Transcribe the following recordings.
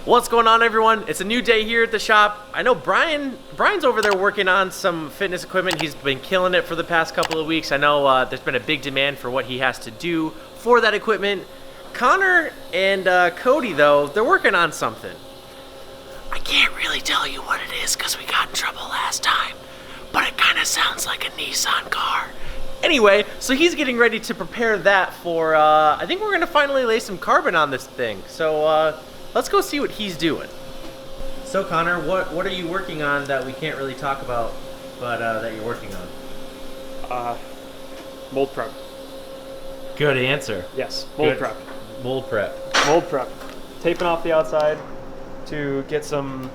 What's going on, everyone? It's a new day here at the shop. I know Brian's over there working on some fitness equipment. He's been killing it for the past couple of weeks. I know there's been a big demand for what he has to do for that equipment. Connor and Cody, though, they're working on something. I can't really tell you what it is because we got in trouble last time, but it kind of sounds like a Nissan car. Anyway, so he's getting ready to prepare that for, I think we're going to finally lay some carbon on this thing. So let's go see what he's doing. So Connor, what are you working on that we can't really talk about, but that you're working on? Mold prep. Good answer. Yes, mold prep. Mold prep. Mold prep. Taping off the outside to get some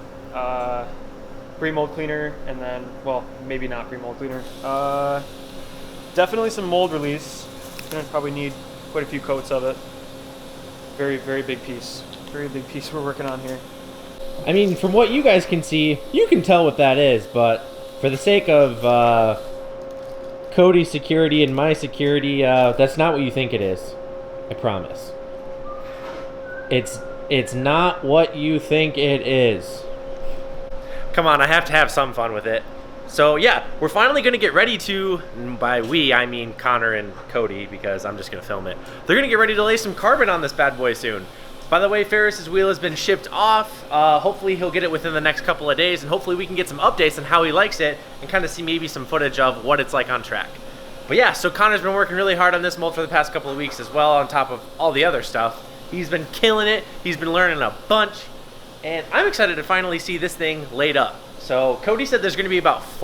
pre-mold cleaner, and then, well, maybe not pre-mold cleaner. Definitely some mold release. Gonna probably need quite a few coats of it. Very, very big piece. Very big piece we're working on here. I mean, from what you guys can see, you can tell what that is, but for the sake of Cody's security and my security, that's not what you think it is. I promise. It's not what you think it is. Come on, I have to have some fun with it. So yeah, we're finally gonna get ready to, by we, I mean Connor and Cody, because I'm just gonna film it. They're gonna get ready to lay some carbon on this bad boy soon. By the way, Ferris's wheel has been shipped off. Hopefully he'll get it within the next couple of days, and hopefully we can get some updates on how he likes it and kind of see maybe some footage of what it's like on track. But yeah, so Connor's been working really hard on this mold for the past couple of weeks as well, on top of all the other stuff. He's been killing it. He's been learning a bunch, and I'm excited to finally see this thing laid up. So Cody said there's going to be about 3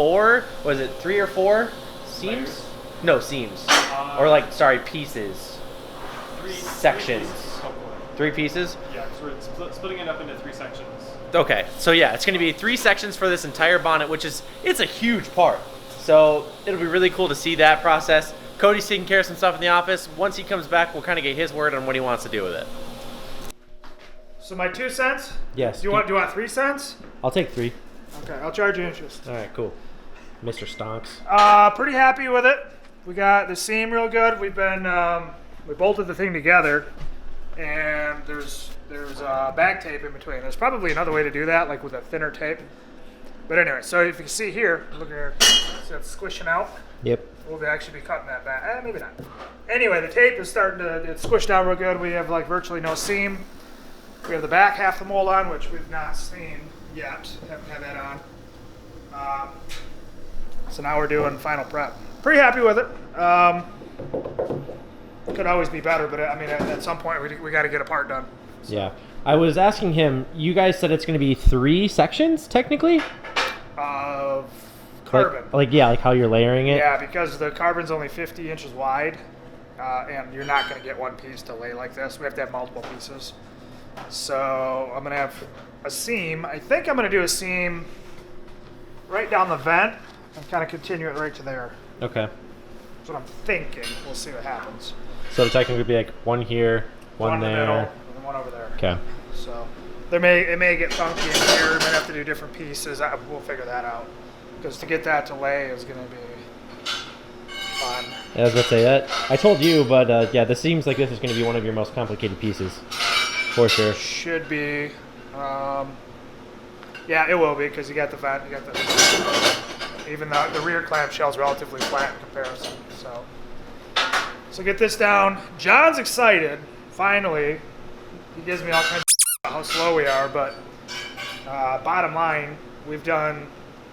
or 4 seams? Layers? No, seams. Or like, sorry, pieces. Sections. 3 pieces? Yeah, because we're splitting it up into 3 sections. Okay, so yeah, it's going to be 3 sections for this entire bonnet, it's a huge part. So it'll be really cool to see that process. Cody's taking care of some stuff in the office. Once he comes back, we'll kind of get his word on what he wants to do with it. So my 2 cents? Yes. Do you want 3 cents? I'll take 3. Okay, I'll charge you interest. All right, cool. Mr. Stonks. Pretty happy with it. We got the seam real good. We've been we bolted the thing together, and there's bag tape in between. There's probably another way to do that, like with a thinner tape. But anyway, so if you can see here, look here, see that's squishing out. Yep. We'll actually be cutting that back. Maybe not. Anyway, the tape is starting to, it's squished out real good. We have like virtually no seam. We have the back half the mold on, which we've not seen yet. Haven't had that on. So now we're doing final prep. Pretty happy with it. Could always be better, but I mean, at some point we got to get a part done. So. Yeah. I was asking him, you guys said it's going to be 3 sections, technically? Of carbon. Like how you're layering it? Yeah, because the carbon's only 50 inches wide, and you're not going to get one piece to lay like this. We have to have multiple pieces. So I'm going to have a seam. I think I'm going to do a seam right down the vent and kind of continue it right to there. Okay. That's what I'm thinking. We'll see what happens. So technically it'd be like one here, one there. In the middle, and one over there. Okay. So it may get funky in here. We might have to do different pieces. We'll figure that out. Because to get that to lay is going to be fun. Yeah, I was about to say that. I told you, but yeah, this seems like this is going to be one of your most complicated pieces. For sure. Should be. Yeah, it will be because you got the vent, you got the. Even the rear clamshell is relatively flat in comparison. So get this down. John's excited. Finally, he gives me all kinds of how slow we are, but bottom line, we've done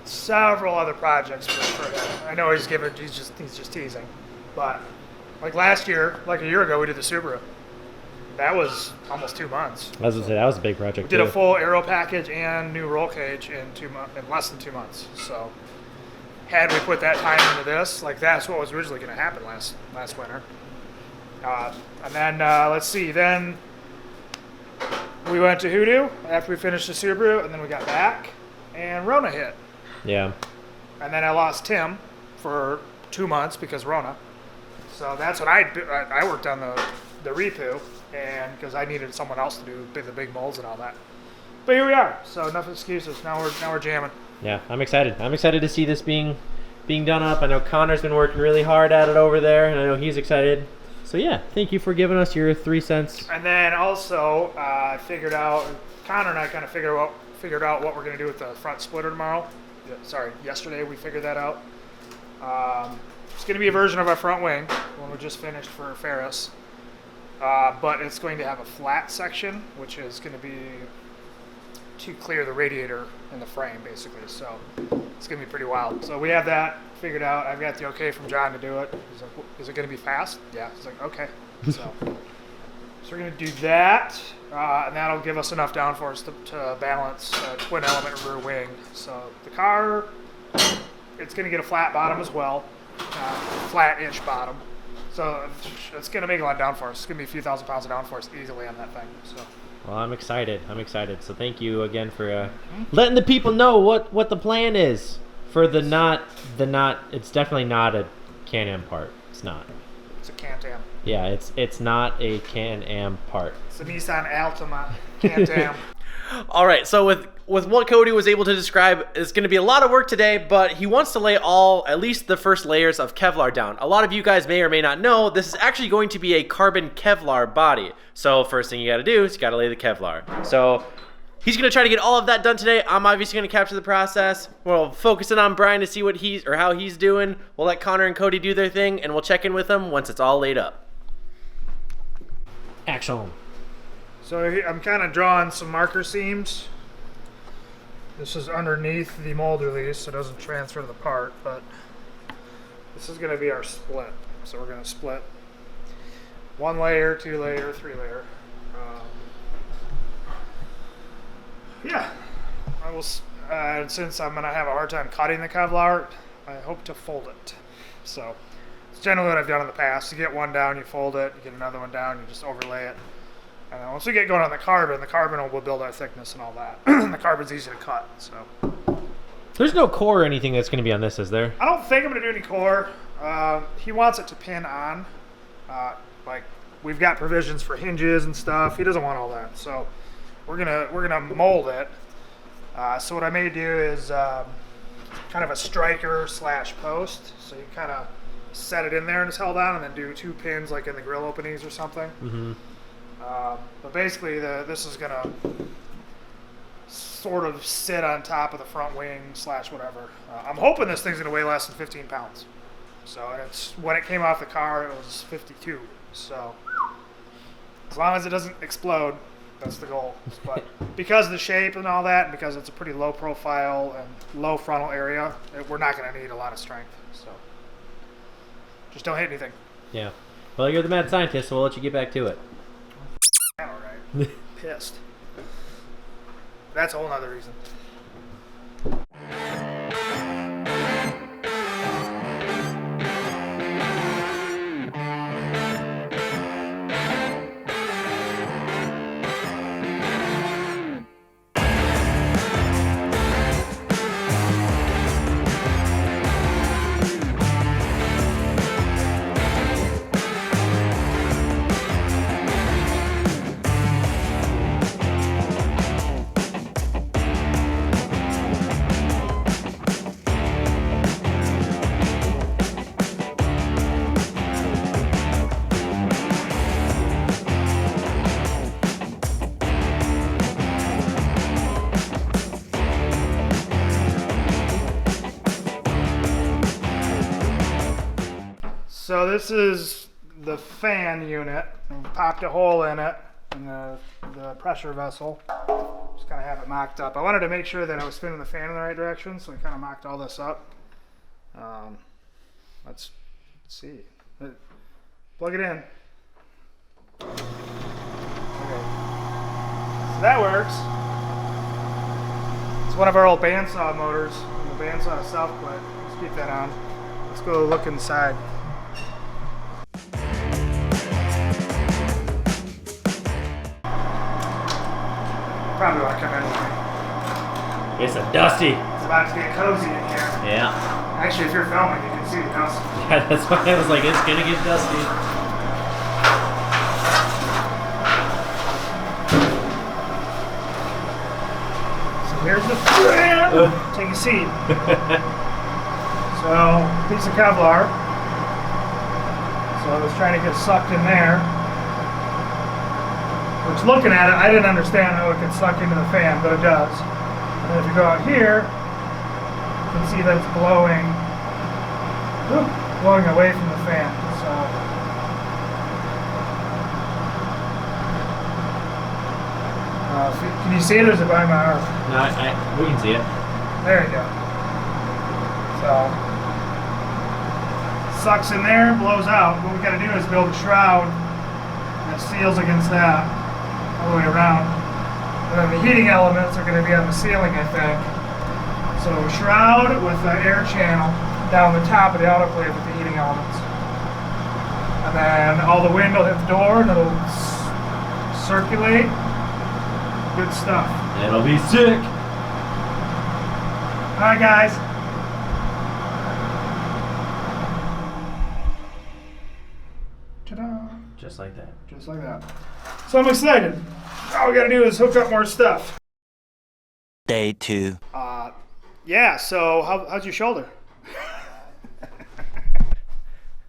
several other projects for him. I know he's just teasing, but like last year, like a year ago, we did the Subaru. That was almost 2 months. I was gonna say that was a big project. We did a full aero package and new roll cage in less than 2 months. So had we put that time into this, like that's what was originally going to happen last winter. And then let's see, then we went to Hoodoo after we finished the Subaru, and then we got back, and Rona hit. Yeah. And then I lost Tim for 2 months because Rona. So that's when I worked on the repo, and because I needed someone else to do the big molds and all that. But here we are. So enough excuses. Now we're jamming. Yeah, I'm excited. I'm excited to see this being done up. I know Connor's been working really hard at it over there, and I know he's excited. So yeah, thank you for giving us your 3 cents. And then also, I figured out Connor and I kind of figured out what we're going to do with the front splitter tomorrow. Sorry, yesterday we figured that out. It's going to be a version of our front wing, one we just finished for Ferris. But it's going to have a flat section, which is going to be to clear the radiator in the frame, basically. So it's going to be pretty wild. So we have that figured out. I've got the okay from John to do it. He's like, is it going to be fast? Yeah. He's like, okay. So we're going to do that, and that'll give us enough downforce to balance twin element rear wing. So the car, it's going to get a flat bottom as well, flat-ish bottom. So it's going to make a lot of downforce. It's going to be a few thousand pounds of downforce easily on that thing. So. Well, I'm excited. So thank you again for letting the people know what the plan is for the not. It's definitely not a Can-Am part. It's not. It's a Can-Am. Yeah, it's not a Can-Am part. It's a Nissan Ultima Can-Am. All right, so with what Cody was able to describe, it's going to be a lot of work today, but he wants to lay at least the first layers of Kevlar down. A lot of you guys may or may not know, this is actually going to be a carbon Kevlar body. So first thing you got to do is you got to lay the Kevlar. So he's going to try to get all of that done today. I'm obviously going to capture the process. We'll focus in on Brian to see how he's doing. We'll let Connor and Cody do their thing, and we'll check in with them once it's all laid up. Action. So I'm kind of drawing some marker seams. This is underneath the mold release, so it doesn't transfer to the part, but this is going to be our split. So we're going to split 1 layer, 2 layer, 3 layer. Yeah, I will. Since I'm going to have a hard time cutting the Kevlar, I hope to fold it. So it's generally what I've done in the past. You get one down, you fold it. You get another one down, you just overlay it. And then once we get going on the carbon will build our thickness and all that. The carbon's easy to cut, so. There's no core or anything that's going to be on this, is there? I don't think I'm going to do any core. He wants it to pin on. Like, we've got provisions for hinges and stuff. He doesn't want all that, so we're gonna mold it. So what I may do is kind of a striker / post. So you kind of set it in there and it's held on, and then do 2 pins like in the grill openings or something. Mm-hmm. But basically, this is gonna sort of sit on top of the front wing / whatever. I'm hoping this thing's gonna weigh less than 15 pounds. So when it came off the car, it was 52. So as long as it doesn't explode, that's the goal. But because of the shape and all that, and because it's a pretty low profile and low frontal area, we're not gonna need a lot of strength. So just don't hit anything. Yeah. Well, you're the mad scientist, so we'll let you get back to it. All right. Pissed. That's a whole nother reason. So this is the fan unit. We popped a hole in it in the pressure vessel. Just kind of have it mocked up. I wanted to make sure that I was spinning the fan in the right direction, so I kind of mocked all this up. Let's see. Plug it in. Okay. So that works. It's one of our old bandsaw motors. The bandsaw self-quit. Let's keep that on. Let's go look inside. Probably want to come in with me. It's a dusty. It's about to get cozy in here. Yeah. Actually, if you're filming, you can see the dust. Yeah, that's why I was like, it's gonna get dusty. So here's the fan. Take a seat. So, piece of Kevlar. So I was trying to get sucked in there. Which, looking at it, I didn't understand how it could suck into the fan, but it does. And if you go out here, you can see that it's blowing away from the fan. So, can you see it, or is it by my arm? No, we can see it. There you go. So, sucks in there, blows out. What we got to do is build a shroud that seals against that all the way around. And then the heating elements are going to be on the ceiling, I think. So, shroud with an air channel down the top of the autoclave with the heating elements. And then all the wind will hit the door and it'll circulate. Good stuff. It'll be sick. Alright, guys. Ta-da. Just like that. Just like that. So I'm excited. All we gotta do is hook up more stuff. Day 2. Yeah, so how's your shoulder?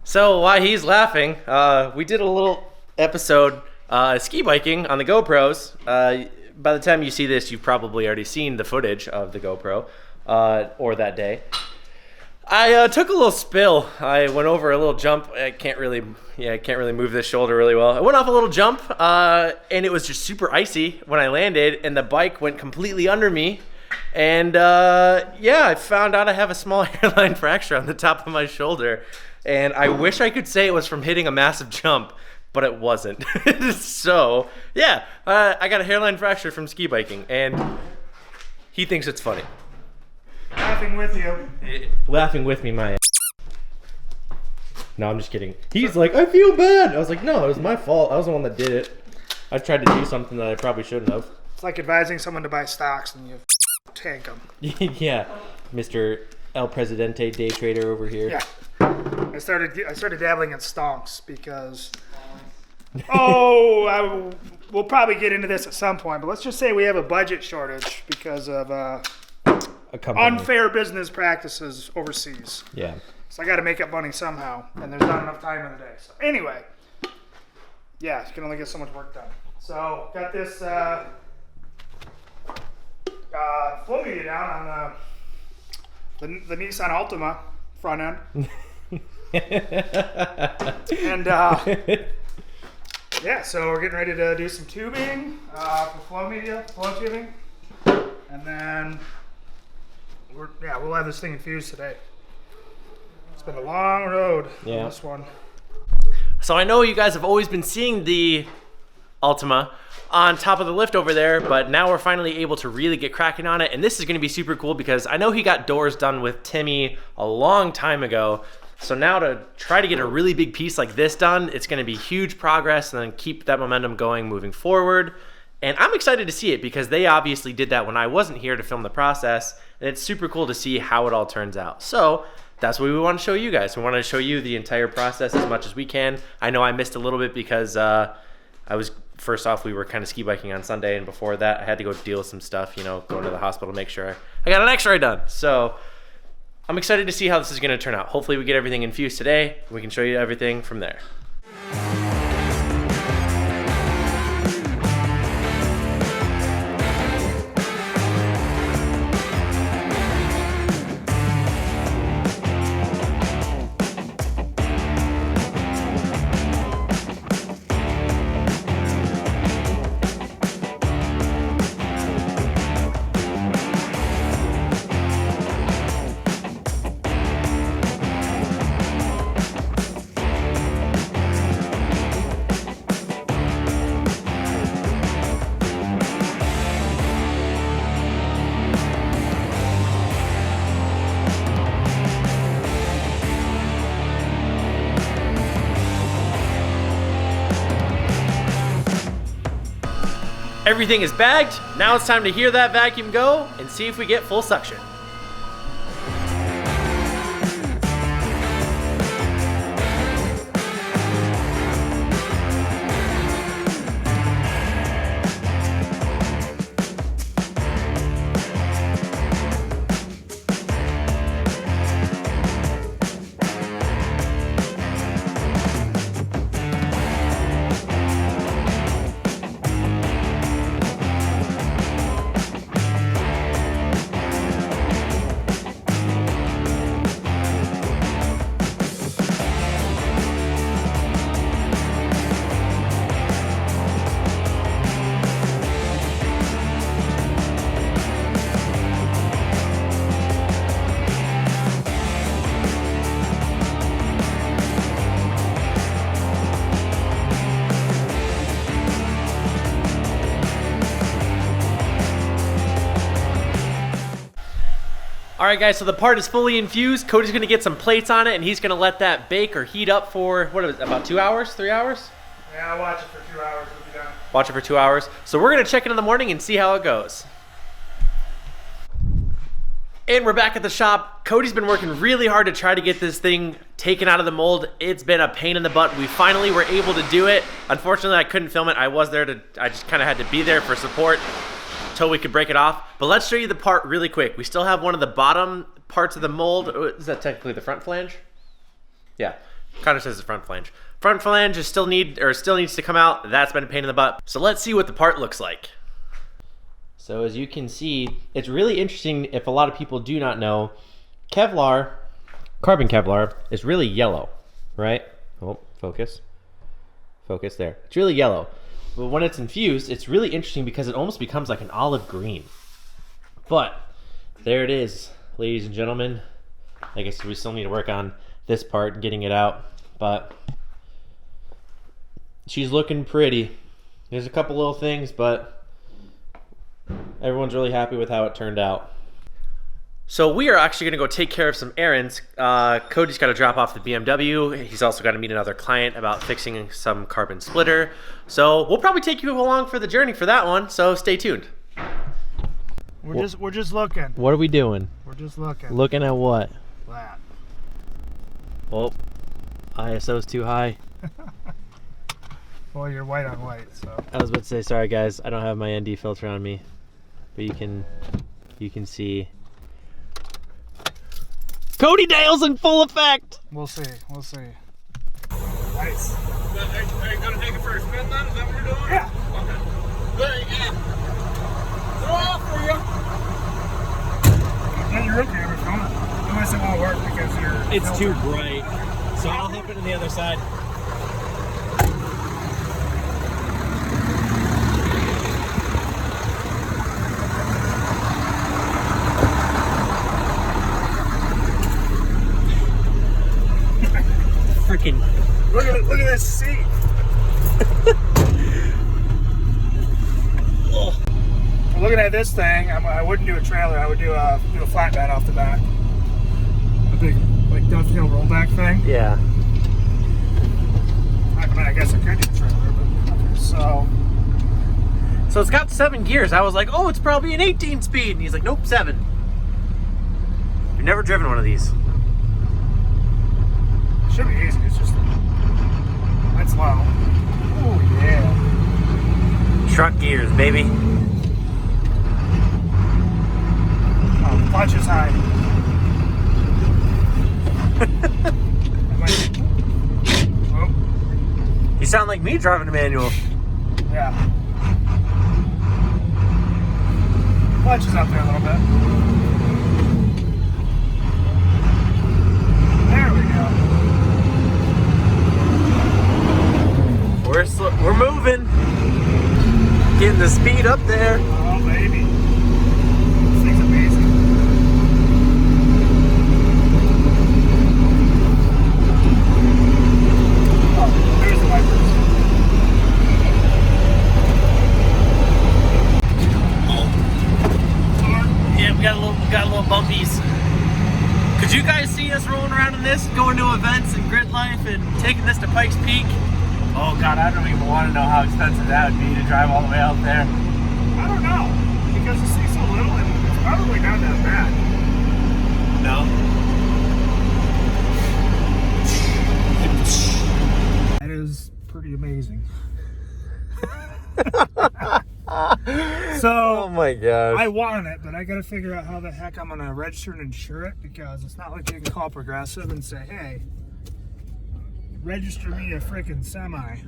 So while he's laughing, we did a little episode ski biking on the GoPros. By the time you see this, you've probably already seen the footage of the GoPro or that day. I took a little spill. I went over a little jump. I can't really move this shoulder really well. I went off a little jump, and it was just super icy when I landed, and the bike went completely under me. And I found out I have a small hairline fracture on the top of my shoulder. And I wish I could say it was from hitting a massive jump, but it wasn't. So, yeah, I got a hairline fracture from ski biking, and he thinks it's funny. Laughing with you. Laughing with me, my ass. No, I'm just kidding. He's like, I feel bad. I was like, no, it was my fault. I was the one that did it. I tried to do something that I probably shouldn't have. It's like advising someone to buy stocks and you tank them. Yeah, Mr. El Presidente day trader over here. Yeah. I started dabbling in stonks because we'll probably get into this at some point, but let's just say we have a budget shortage because of unfair business practices overseas. Yeah. So I got to make up money somehow, and there's not enough time in the day. So anyway, yeah, you can only get so much work done. So got this flow media down on the Nissan Ultima front end. And yeah, so we're getting ready to do some tubing for flow tubing, and then we'll have this thing infused today. It's been a long road on this one. So I know you guys have always been seeing the Ultima on top of the lift over there, but now we're finally able to really get cracking on it, and this is going to be super cool because I know he got doors done with Timmy a long time ago. So now to try to get a really big piece like this done, it's going to be huge progress and then keep that momentum going moving forward. And I'm excited to see it because they obviously did that when I wasn't here to film the process, and it's super cool to see how it all turns out. So that's what we want to show you guys. We want to show you the entire process as much as we can. I know I missed a little bit because first off, we were kind of ski biking on Sunday, and before that I had to go deal with some stuff, going to the hospital to make sure I got an x-ray done. So I'm excited to see how this is going to turn out. Hopefully we get everything infused today. We can show you everything from there. Everything is bagged. Now it's time to hear that vacuum go and see if we get full suction. All right, guys, so the part is fully infused. Cody's gonna get some plates on it, and he's gonna let that bake or heat up for, what is it, about 2 hours, 3 hours? Yeah, I'll watch it for 2 hours. It'll be done. Watch it for 2 hours. So we're gonna check in the morning and see how it goes. And we're back at the shop. Cody's been working really hard to try to get this thing taken out of the mold. It's been a pain in the butt. We finally were able to do it. Unfortunately, I couldn't film it. I just kind of had to be there for support until we could break it off. But let's show you the part really quick. We still have one of the bottom parts of the mold. Is that technically the front flange? Yeah, kind of says the front flange. Front flange is still needs to come out. That's been a pain in the butt. So let's see what the part looks like. So as you can see, it's really interesting. If a lot of people do not know, Kevlar, carbon Kevlar, is really yellow, right? Oh, focus there. It's really yellow. But when it's infused, it's really interesting because it almost becomes like an olive green. But there it is, ladies and gentlemen. I guess we still need to work on this part, getting it out, but she's looking pretty. There's a couple little things, but everyone's really happy with how it turned out. So we are actually gonna go take care of some errands. Cody's gotta drop off the BMW. He's also gotta meet another client about fixing some carbon splitter. So we'll probably take you along for the journey for that one, so stay tuned. We're just looking. What are we doing? We're just looking. Looking at what? That. Oh, ISO's too high. Well, you're white on white, so. I was about to say, sorry guys, I don't have my ND filter on me, but you can see Cody Dale's in full effect. We'll see. We'll see. Nice. Are you gonna take it for a spin then? Is that what you're doing? Yeah. Okay. There you go. Throw off for you. Yeah, you're okay with it. Unless it won't work because you're. It's too bright, so I'll hop it on the other side. Freaking Look at this seat. Looking at this thing, I wouldn't do a trailer. I would do a flatbed off the back. A big like dovetail rollback thing. yeah. I mean, I guess I could do a trailer, but okay, So it's got 7 gears. I was like, oh, it's probably an 18 speed, and he's like, nope, 7. You've never driven one of these. should be easy. It's just that's low. Oh yeah. Truck gears, baby. Oh, the clutch is high. Oh. You sound like me driving a manual. Yeah. Clutch is up there a little bit. There we go. We're moving. Getting the speed up there. Oh, baby. This thing's amazing. Oh, there's the wipers. Yeah, we got a little bumpies. Could you guys see us rolling around in this, going to events and grid life and taking this to Pikes Peak? Oh God, I don't even want to know how expensive that would be to drive all the way out there. I don't know, because the seat's so little and it's probably not that bad. No. That is pretty amazing. So, Oh my gosh. I want it, but I gotta figure out how the heck I'm gonna register and insure it, because it's not like you can call Progressive and say, hey, register me a freaking semi.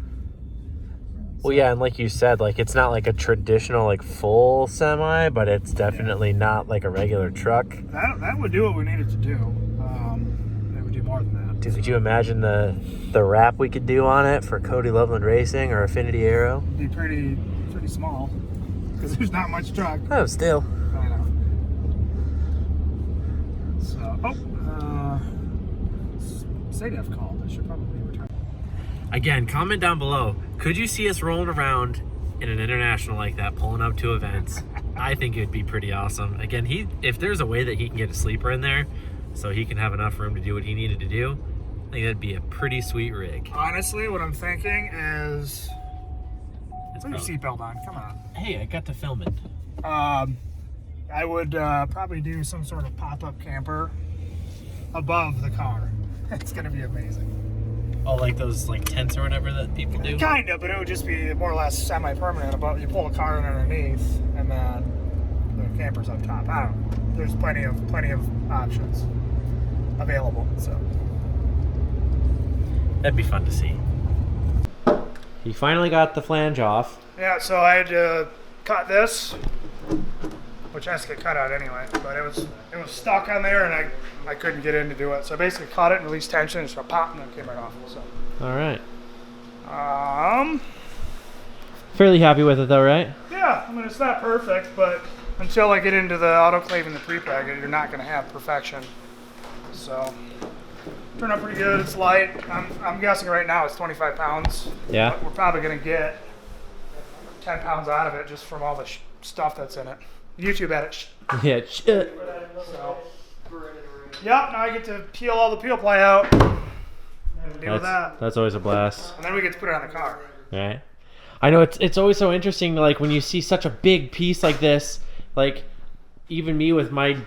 Well, yeah, and like you said, like it's not like a traditional like full semi, but it's definitely not like a regular truck. That would do what we needed to do. It would do more than that. Dude, could you imagine the wrap we could do on it for Cody Loveland Racing or Affinity Aero? It'd be pretty small, because there's not much truck. Oh, still. I know. So, SADF called. I should probably return. Again, comment down below. Could you see us rolling around in an international like that, pulling up to events? I think it'd be pretty awesome. Again, if there's a way that he can get a sleeper in there so he can have enough room to do what he needed to do, I think that'd be a pretty sweet rig. Honestly, what I'm thinking is... Put your seatbelt on, come on. Hey, I got to film it. I would probably do some sort of pop-up camper above the car. It's gonna be amazing. Oh, like those like tents or whatever that people do? Kind of, but it would just be more or less semi-permanent. About you pull a car in underneath, and then the camper's up top. I don't know. There's plenty of options available. So that'd be fun to see. He finally got the flange off. yeah, so I had to cut this, which has to get cut out anyway. But it was stuck on there, and I couldn't get in to do it. So I basically cut it and released tension, and just popped, and then came right off. So. All right. Fairly happy with it though, right? Yeah, I mean, it's not perfect, but until I get into the autoclave and the pre-packet, you're not going to have perfection. So, turned out pretty good. It's light. I'm guessing right now it's 25 pounds. Yeah. But we're probably going to get 10 pounds out of it just from all the stuff that's in it. YouTube edit. Yeah. So, yep, now I get to peel all the peel ply out and deal with that. That's always a blast. And then we get to put it on the car. Right. I know it's always so interesting, like when you see such a big piece like this, like even me with my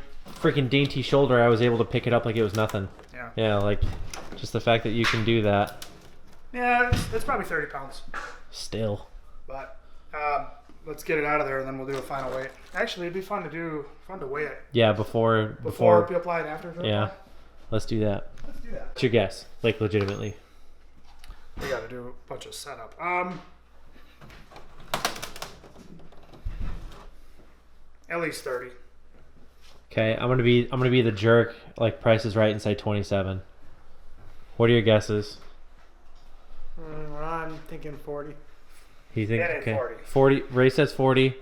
freaking dainty shoulder, I was able to pick it up like it was nothing. Yeah. Yeah, like just the fact that you can do that. Yeah, it's probably 30 pounds. Still. But let's get it out of there, and then we'll do a final weight. Actually, it'd be fun to weigh it. Yeah, before peel apply and after. Yeah, let's do that. Let's do that. What's your guess? Like legitimately. We got to do a bunch of setup. At least 30. Okay, I'm gonna be the jerk. Like Price is Right and say 27. What are your guesses? I'm thinking 40. You think? It ain't Okay. 40. 40. Ray says 40.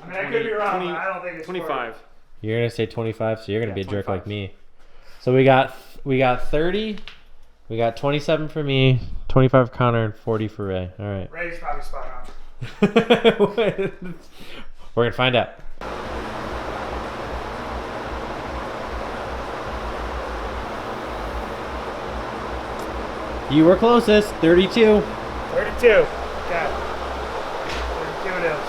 I mean, I could be wrong, but I don't think it's 25. 40. You're gonna say 25, so you're gonna be a jerk 25. like me. So we got 30. We got 27 for me, 25 for Connor, and 40 for Ray. All right. Ray's probably spot on. We're gonna find out. You were closest, 32. 32. Okay. 32 it is.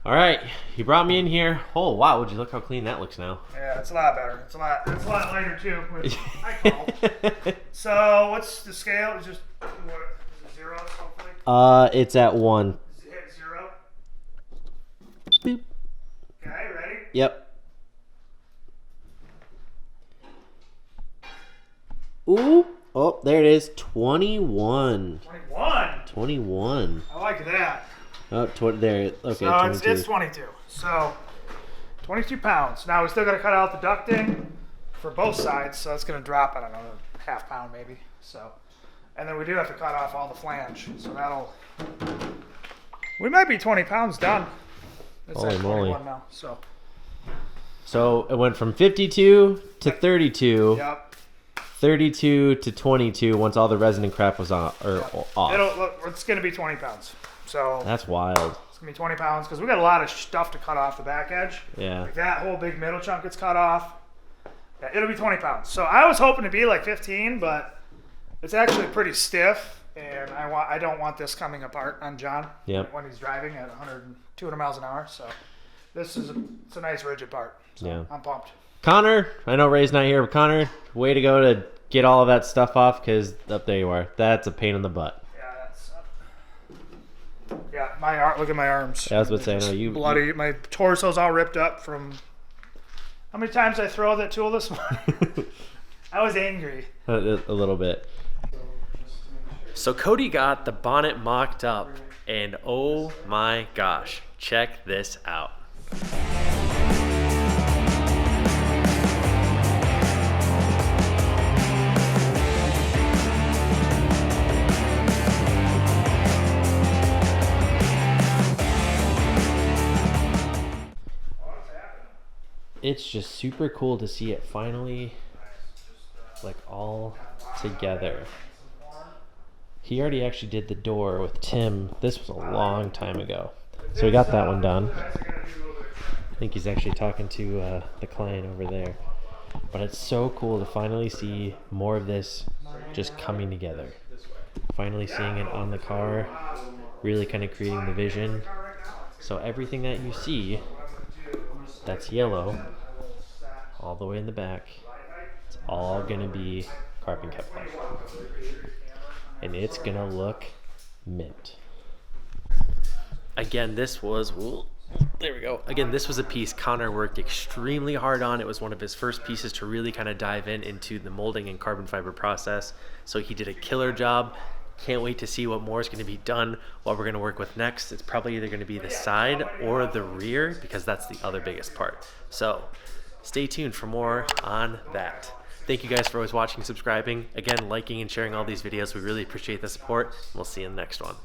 All right, you brought me in here. Oh wow, would you look how clean that looks now? Yeah, it's a lot better. It's a lot lighter too. Which I call. So what's the scale? It's just what is it, 0 hopefully? It's at 1. Hit 0. Boop. Okay, ready? Yep. Ooh. Oh, there it is. 21. 21. 21. I like that. Oh, there. Okay, So 22. it's 22. So 22 pounds. Now we still got to cut out the ducting for both sides, so it's going to drop, I don't know, half pound maybe. So, and then we do have to cut off all the flange. So we might be 20 pounds done. It's Holy at moly. 21 now. So it went from 52 to 32. Yep. 32 to 22 once all the resin and crap was off. It's going to be 20 pounds. So That's wild. it's going to be 20 pounds because we got a lot of stuff to cut off the back edge. Yeah. Like that whole big middle chunk gets cut off. Yeah, it'll be 20 pounds. So I was hoping to be like 15, but it's actually pretty stiff, and I don't want this coming apart on John Yep. when he's driving at 200 miles an hour. So it's a nice rigid part. So Yeah. I'm pumped. Connor, I know Ray's not here, but Connor, way to go to get all of that stuff off because up there you are. That's a pain in the butt. Yeah, look at my arms. Yeah, I was about to say, no, you bloody. My torso's all ripped up from how many times I throw that tool this morning. I was angry. A little bit. So Cody got the bonnet mocked up, and oh my gosh, check this out. It's just super cool to see it finally like all together. He already actually did the door with Tim. This was a long time ago. So we got that one done. I think he's actually talking to the client over there. But it's so cool to finally see more of this just coming together. Finally seeing it on the car, really kind of creating the vision. So everything that you see that's yellow, all the way in the back, it's all gonna be carbon Kevlar. And it's gonna look mint. Again, this was, there we go. Again, this was a piece Connor worked extremely hard on. It was one of his first pieces to really kind of dive into the molding and carbon fiber process. So he did a killer job. Can't wait to see what more is going to be done, what we're going to work with next. It's probably either going to be the side or the rear, because that's the other biggest part. So stay tuned for more on that. Thank you guys for always watching, subscribing, again, liking and sharing all these videos. We really appreciate the support. We'll see you in the next one.